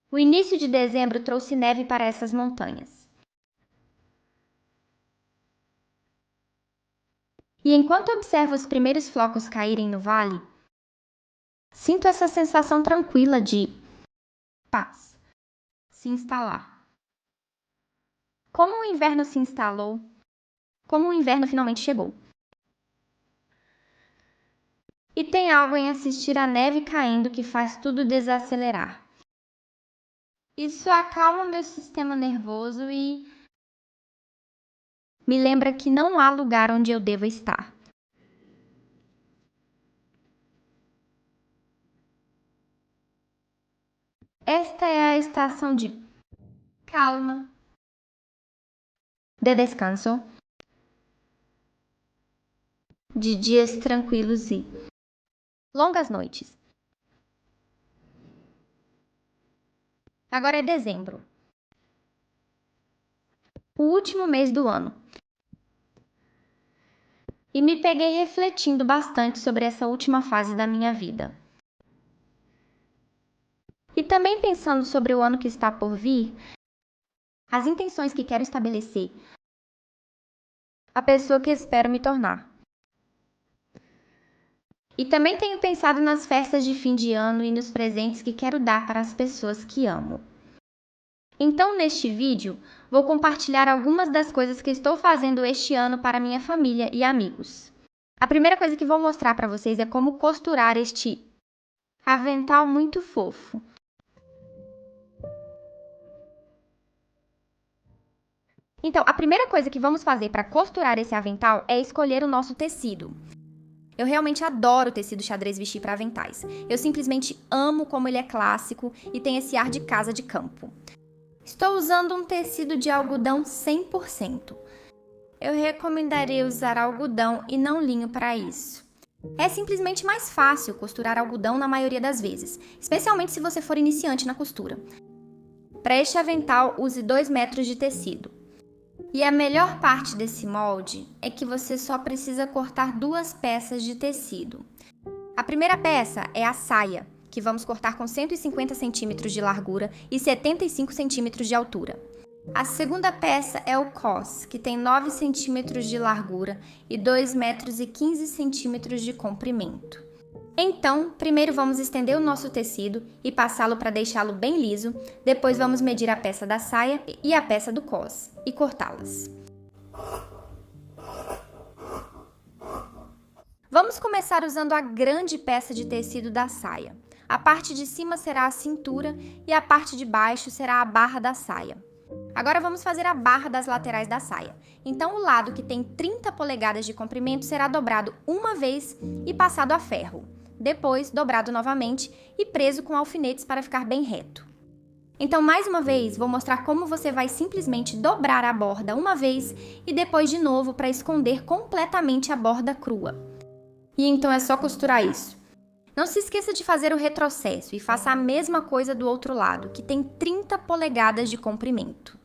O início de dezembro trouxe neve para essas montanhas. E enquanto observo os primeiros flocos caírem no vale, sinto essa sensação tranquila de paz se instalar. Como o inverno se instalou, como o inverno finalmente chegou. E tem algo em assistir a neve caindo que faz tudo desacelerar. Isso acalma meu sistema nervoso e me lembra que não há lugar onde eu deva estar. Esta é a estação de calma, de descanso, de dias tranquilos e longas noites. Agora é dezembro, o último mês do ano. E me peguei refletindo bastante sobre essa última fase da minha vida. E também pensando sobre o ano que está por vir, as intenções que quero estabelecer, a pessoa que espero me tornar. E também tenho pensado nas festas de fim de ano e nos presentes que quero dar para as pessoas que amo. Então, neste vídeo, vou compartilhar algumas das coisas que estou fazendo este ano para minha família e amigos. A primeira coisa que vou mostrar para vocês é como costurar este avental muito fofo. Então, a primeira coisa que vamos fazer para costurar esse avental é escolher o nosso tecido. Eu realmente adoro o tecido xadrez vestir para aventais. Eu simplesmente amo como ele é clássico e tem esse ar de casa de campo. Estou usando um tecido de algodão 100%. Eu recomendaria usar algodão e não linho para isso. É simplesmente mais fácil costurar algodão na maioria das vezes, especialmente se você for iniciante na costura. Para este avental, use 2 metros de tecido. E a melhor parte desse molde é que você só precisa cortar 2 peças de tecido. A primeira peça é a saia, que vamos cortar com 150 centímetros de largura e 75 centímetros de altura. A segunda peça é o cos, que tem 9 centímetros de largura e 2 metros e 15 centímetros de comprimento. Então, primeiro vamos estender o nosso tecido e passá-lo para deixá-lo bem liso, depois vamos medir a peça da saia e a peça do cos e cortá-las. Vamos começar usando a grande peça de tecido da saia. A parte de cima será a cintura e a parte de baixo será a barra da saia. Agora vamos fazer a barra das laterais da saia. Então o lado que tem 30 polegadas de comprimento será dobrado uma vez e passado a ferro. Depois, dobrado novamente e preso com alfinetes para ficar bem reto. Então, mais uma vez, vou mostrar como você vai simplesmente dobrar a borda uma vez e depois de novo para esconder completamente a borda crua. E então é só costurar isso. Não se esqueça de fazer o retrocesso e faça a mesma coisa do outro lado, que tem 30 polegadas de comprimento.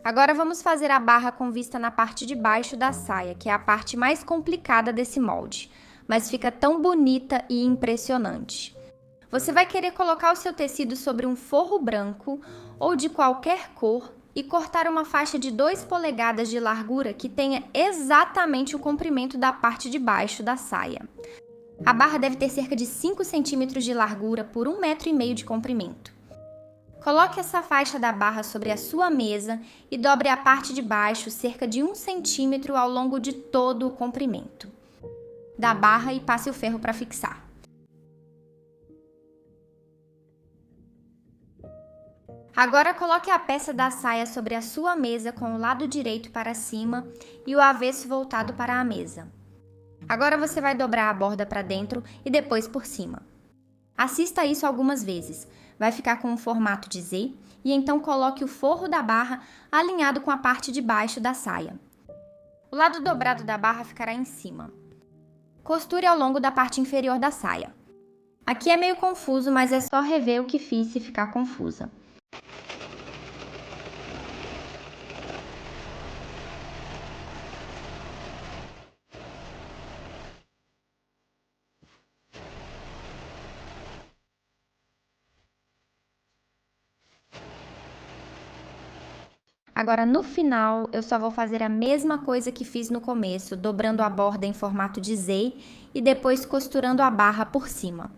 Agora vamos fazer a barra com vista na parte de baixo da saia, que é a parte mais complicada desse molde, mas fica tão bonita e impressionante. Você vai querer colocar o seu tecido sobre um forro branco ou de qualquer cor e cortar uma faixa de 2 polegadas de largura que tenha exatamente o comprimento da parte de baixo da saia. A barra deve ter cerca de 5 centímetros de largura por 1,5 metro de comprimento. Coloque essa faixa da barra sobre a sua mesa e dobre a parte de baixo cerca de 1 centímetro ao longo de todo o comprimento da barra e passe o ferro para fixar. Agora coloque a peça da saia sobre a sua mesa com o lado direito para cima e o avesso voltado para a mesa. Agora você vai dobrar a borda para dentro e depois por cima. Assista isso algumas vezes. Vai ficar com um formato de Z e então coloque o forro da barra alinhado com a parte de baixo da saia. O lado dobrado da barra ficará em cima. Costure ao longo da parte inferior da saia. Aqui é meio confuso, mas é só rever o que fiz se ficar confusa. Agora, no final, eu só vou fazer a mesma coisa que fiz no começo, dobrando a borda em formato de Z e depois costurando a barra por cima.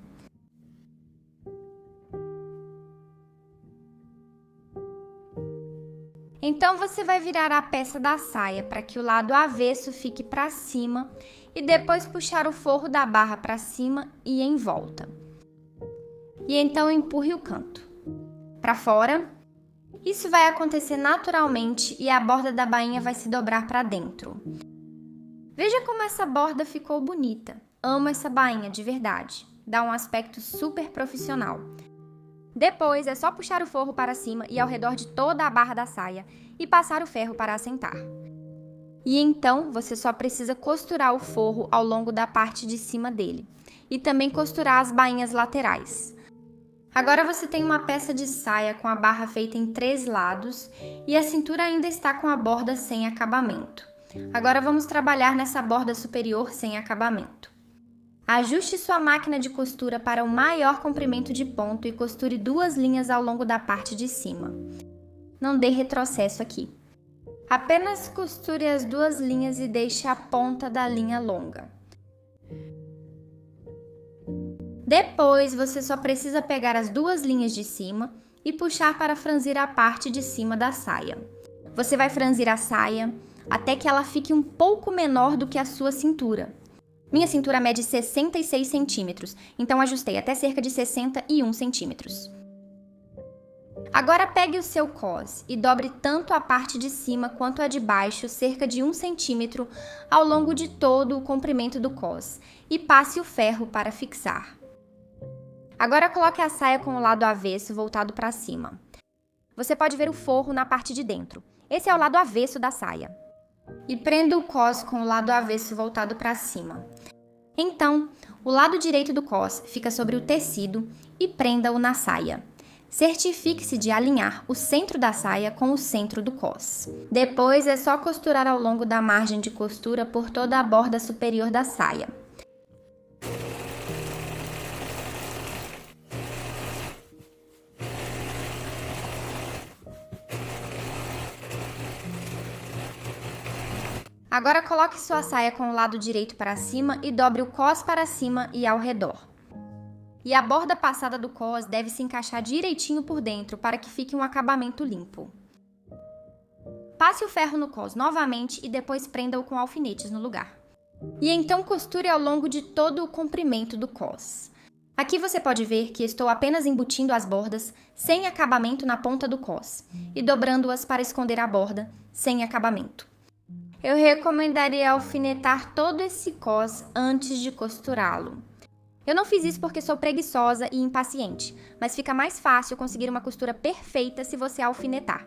Então, você vai virar a peça da saia para que o lado avesso fique para cima e depois puxar o forro da barra para cima e em volta. E então empurre o canto para fora. Isso vai acontecer naturalmente e a borda da bainha vai se dobrar para dentro. Veja como essa borda ficou bonita. Amo essa bainha de verdade. Dá um aspecto super profissional. Depois é só puxar o forro para cima e ao redor de toda a barra da saia e passar o ferro para assentar. E então você só precisa costurar o forro ao longo da parte de cima dele e também costurar as bainhas laterais. Agora você tem uma peça de saia com a barra feita em 3 lados e a cintura ainda está com a borda sem acabamento. Agora vamos trabalhar nessa borda superior sem acabamento. Ajuste sua máquina de costura para o maior comprimento de ponto e costure 2 linhas ao longo da parte de cima. Não dê retrocesso aqui. Apenas costure as 2 linhas e deixe a ponta da linha longa. Depois, você só precisa pegar as 2 linhas de cima e puxar para franzir a parte de cima da saia. Você vai franzir a saia até que ela fique um pouco menor do que a sua cintura. Minha cintura mede 66 centímetros, então ajustei até cerca de 61 centímetros. Agora pegue o seu cos e dobre tanto a parte de cima quanto a de baixo, cerca de 1 centímetro, ao longo de todo o comprimento do cos, e passe o ferro para fixar. Agora coloque a saia com o lado avesso voltado para cima. Você pode ver o forro na parte de dentro. Esse é o lado avesso da saia. E prenda o cos com o lado avesso voltado para cima. Então, o lado direito do cos fica sobre o tecido e prenda-o na saia. Certifique-se de alinhar o centro da saia com o centro do cos. Depois é só costurar ao longo da margem de costura por toda a borda superior da saia. Agora coloque sua saia com o lado direito para cima e dobre o cos para cima e ao redor. E a borda passada do cos deve se encaixar direitinho por dentro para que fique um acabamento limpo. Passe o ferro no cos novamente e depois prenda-o com alfinetes no lugar. E então costure ao longo de todo o comprimento do cos. Aqui você pode ver que estou apenas embutindo as bordas sem acabamento na ponta do cos e dobrando-as para esconder a borda sem acabamento. Eu recomendaria alfinetar todo esse cos antes de costurá-lo. Eu não fiz isso porque sou preguiçosa e impaciente, mas fica mais fácil conseguir uma costura perfeita se você alfinetar.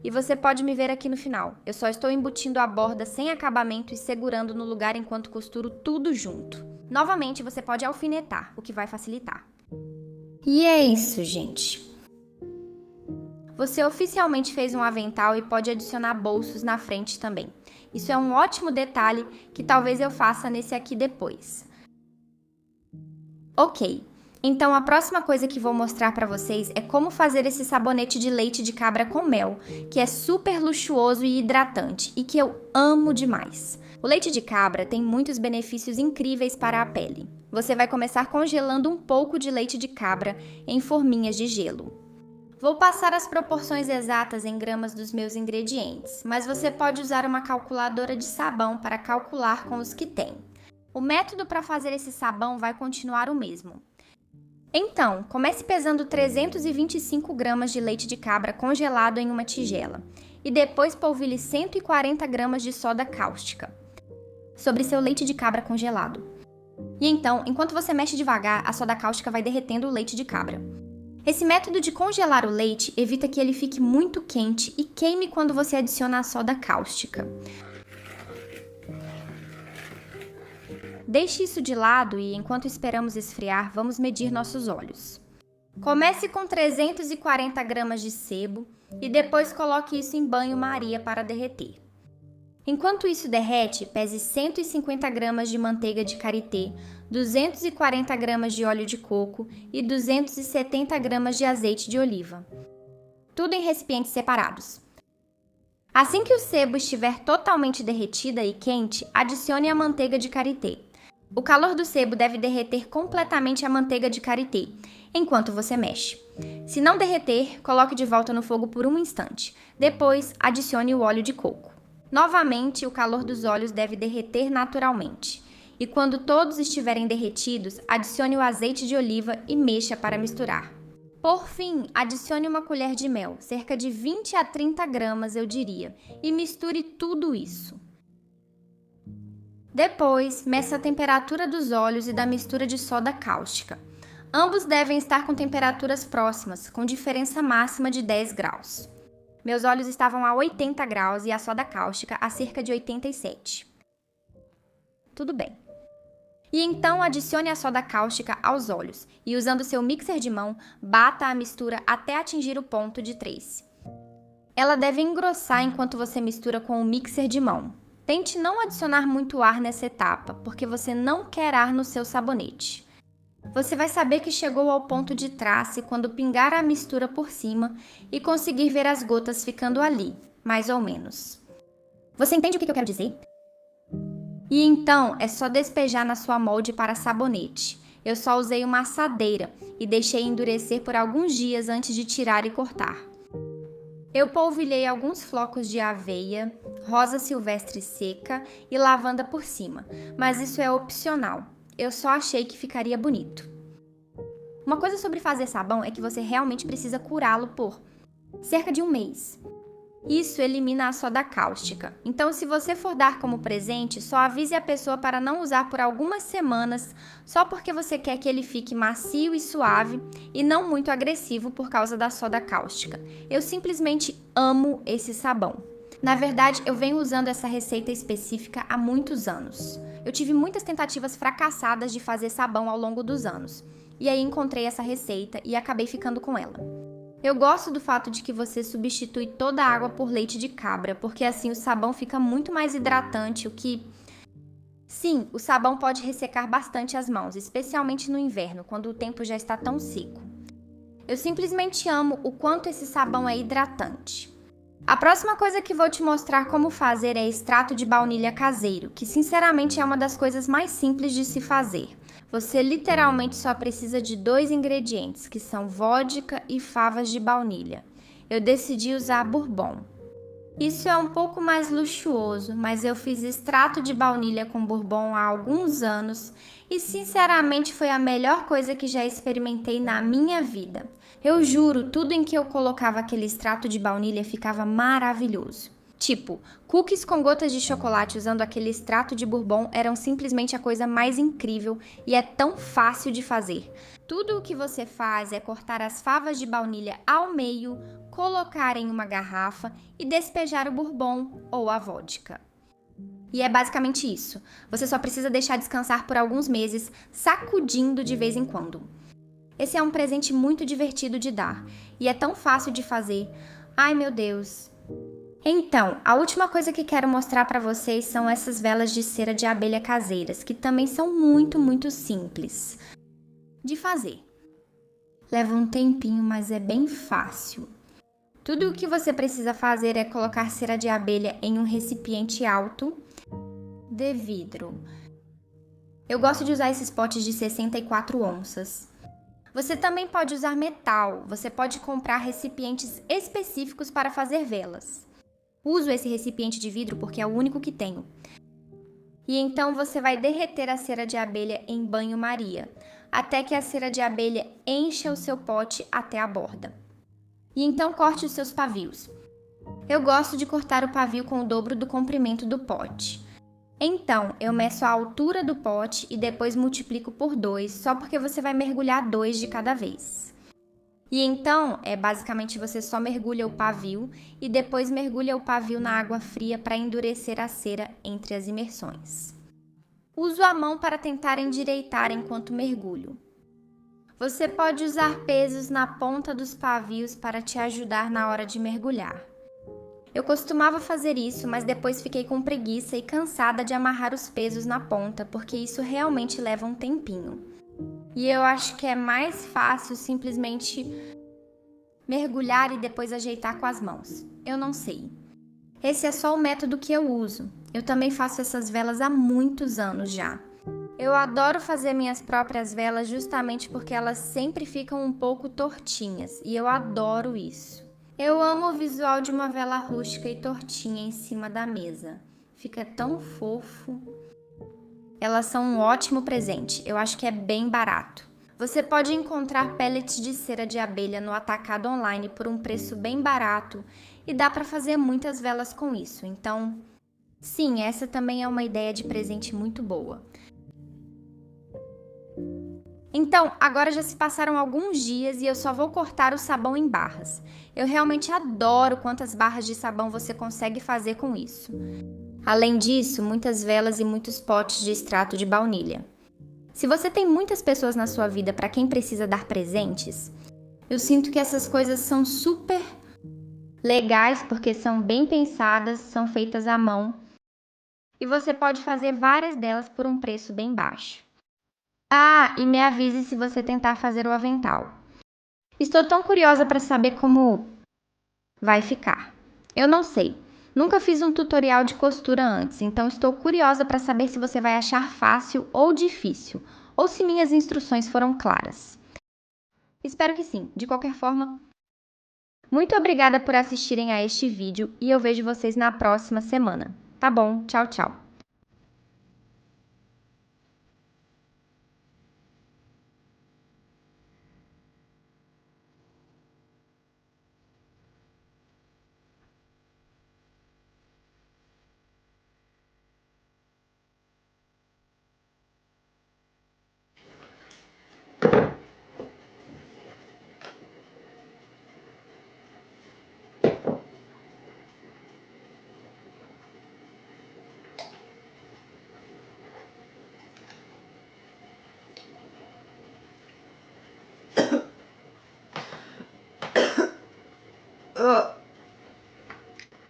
E você pode me ver aqui no final. Eu só estou embutindo a borda sem acabamento e segurando no lugar enquanto costuro tudo junto. Novamente, você pode alfinetar, o que vai facilitar. E é isso, gente. Você oficialmente fez um avental e pode adicionar bolsos na frente também. Isso é um ótimo detalhe que talvez eu faça nesse aqui depois. Ok. Então, a próxima coisa que vou mostrar para vocês é como fazer esse sabonete de leite de cabra com mel, que é super luxuoso e hidratante e que eu amo demais. O leite de cabra tem muitos benefícios incríveis para a pele. Você vai começar congelando um pouco de leite de cabra em forminhas de gelo. Vou passar as proporções exatas em gramas dos meus ingredientes, mas você pode usar uma calculadora de sabão para calcular com os que tem. O método para fazer esse sabão vai continuar o mesmo. Então, comece pesando 325 gramas de leite de cabra congelado em uma tigela e depois polvilhe 140 gramas de soda cáustica sobre seu leite de cabra congelado. E então, enquanto você mexe devagar, a soda cáustica vai derretendo o leite de cabra. Esse método de congelar o leite evita que ele fique muito quente e queime quando você adiciona a soda cáustica. Deixe isso de lado e, enquanto esperamos esfriar, vamos medir nossos óleos. Comece com 340 gramas de sebo e depois coloque isso em banho-maria para derreter. Enquanto isso derrete, pese 150 gramas de manteiga de karité, 240 gramas de óleo de coco e 270 gramas de azeite de oliva. Tudo em recipientes separados. Assim que o sebo estiver totalmente derretida e quente, adicione a manteiga de karité. O calor do sebo deve derreter completamente a manteiga de karité, enquanto você mexe. Se não derreter, coloque de volta no fogo por um instante. Depois, adicione o óleo de coco. Novamente, o calor dos óleos deve derreter naturalmente. E quando todos estiverem derretidos, adicione o azeite de oliva e mexa para misturar. Por fim, adicione uma colher de mel, cerca de 20 a 30 gramas, eu diria, e misture tudo isso. Depois, meça a temperatura dos óleos e da mistura de soda cáustica. Ambos devem estar com temperaturas próximas, com diferença máxima de 10 graus. Meus óleos estavam a 80 graus e a soda cáustica a cerca de 87. Tudo bem. E então adicione a soda cáustica aos óleos e, usando seu mixer de mão, bata a mistura até atingir o ponto de trace. Ela deve engrossar enquanto você mistura com o mixer de mão. Tente não adicionar muito ar nessa etapa, porque você não quer ar no seu sabonete. Você vai saber que chegou ao ponto de trace quando pingar a mistura por cima e conseguir ver as gotas ficando ali, mais ou menos. Você entende o que eu quero dizer? E então é só despejar na sua molde para sabonete. Eu só usei uma assadeira e deixei endurecer por alguns dias antes de tirar e cortar. Eu polvilhei alguns flocos de aveia, rosa silvestre seca e lavanda por cima, mas isso é opcional. Eu só achei que ficaria bonito. Uma coisa sobre fazer sabão é que você realmente precisa curá-lo por cerca de um mês. Isso elimina a soda cáustica. Então, se você for dar como presente, só avise a pessoa para não usar por algumas semanas, só porque você quer que ele fique macio e suave e não muito agressivo por causa da soda cáustica. Eu simplesmente amo esse sabão. Na verdade, eu venho usando essa receita específica há muitos anos. Eu tive muitas tentativas fracassadas de fazer sabão ao longo dos anos. E aí encontrei essa receita e acabei ficando com ela. Eu gosto do fato de que você substitui toda a água por leite de cabra, porque assim o sabão fica muito mais hidratante, o que... Sim, o sabão pode ressecar bastante as mãos, especialmente no inverno, quando o tempo já está tão seco. Eu simplesmente amo o quanto esse sabão é hidratante. A próxima coisa que vou te mostrar como fazer é extrato de baunilha caseiro, que sinceramente é uma das coisas mais simples de se fazer. Você literalmente só precisa de 2 ingredientes, que são vodka e favas de baunilha. Eu decidi usar bourbon. Isso é um pouco mais luxuoso, mas eu fiz extrato de baunilha com bourbon há alguns anos e sinceramente foi a melhor coisa que já experimentei na minha vida. Eu juro, tudo em que eu colocava aquele extrato de baunilha ficava maravilhoso. Tipo, cookies com gotas de chocolate usando aquele extrato de bourbon eram simplesmente a coisa mais incrível e é tão fácil de fazer. Tudo o que você faz é cortar as favas de baunilha ao meio, colocar em uma garrafa e despejar o bourbon ou a vodka. E é basicamente isso. Você só precisa deixar descansar por alguns meses, sacudindo de vez em quando. Esse é um presente muito divertido de dar e é tão fácil de fazer. Ai, meu Deus! Então, a última coisa que quero mostrar para vocês são essas velas de cera de abelha caseiras, que também são muito simples de fazer. Leva um tempinho, mas é bem fácil. Tudo o que você precisa fazer é colocar cera de abelha em um recipiente alto de vidro. Eu gosto de usar esses potes de 64 onças. Você também pode usar metal, você pode comprar recipientes específicos para fazer velas. Uso esse recipiente de vidro porque é o único que tenho. E então você vai derreter a cera de abelha em banho-maria, até que a cera de abelha encha o seu pote até a borda. E então corte os seus pavios. Eu gosto de cortar o pavio com o dobro do comprimento do pote. Então, eu meço a altura do pote e depois multiplico por 2, só porque você vai mergulhar 2 de cada vez. E então, basicamente você só mergulha o pavio e depois mergulha o pavio na água fria para endurecer a cera entre as imersões. Uso a mão para tentar endireitar enquanto mergulho. Você pode usar pesos na ponta dos pavios para te ajudar na hora de mergulhar. Eu costumava fazer isso, mas depois fiquei com preguiça e cansada de amarrar os pesos na ponta, porque isso realmente leva um tempinho. E eu acho que é mais fácil simplesmente mergulhar e depois ajeitar com as mãos. Eu não sei. Esse é só o método que eu uso. Eu também faço essas velas há muitos anos já. Eu adoro fazer minhas próprias velas justamente porque elas sempre ficam um pouco tortinhas e eu adoro isso. Eu amo o visual de uma vela rústica e tortinha em cima da mesa. Fica tão fofo. Elas são um ótimo presente. Eu acho que é bem barato. Você pode encontrar pellets de cera de abelha no atacado online por um preço bem barato e dá para fazer muitas velas com isso. Então, sim, essa também é uma ideia de presente muito boa. Então, agora já se passaram alguns dias e eu só vou cortar o sabão em barras. Eu realmente adoro quantas barras de sabão você consegue fazer com isso. Além disso, muitas velas e muitos potes de extrato de baunilha. Se você tem muitas pessoas na sua vida para quem precisa dar presentes, eu sinto que essas coisas são super legais porque são bem pensadas, são feitas à mão e você pode fazer várias delas por um preço bem baixo. Ah, e me avise se você tentar fazer o avental. Estou tão curiosa para saber como vai ficar. Eu não sei. Nunca fiz um tutorial de costura antes, então estou curiosa para saber se você vai achar fácil ou difícil, ou se minhas instruções foram claras. Espero que sim. De qualquer forma, muito obrigada por assistirem a este vídeo e eu vejo vocês na próxima semana. Tá bom, tchau, tchau.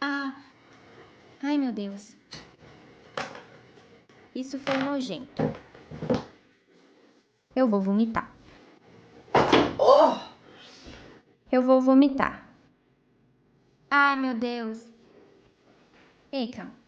Ah, ai meu Deus. Isso foi nojento. Eu vou vomitar. Eu vou vomitar. Ai meu Deus. Ei, calma.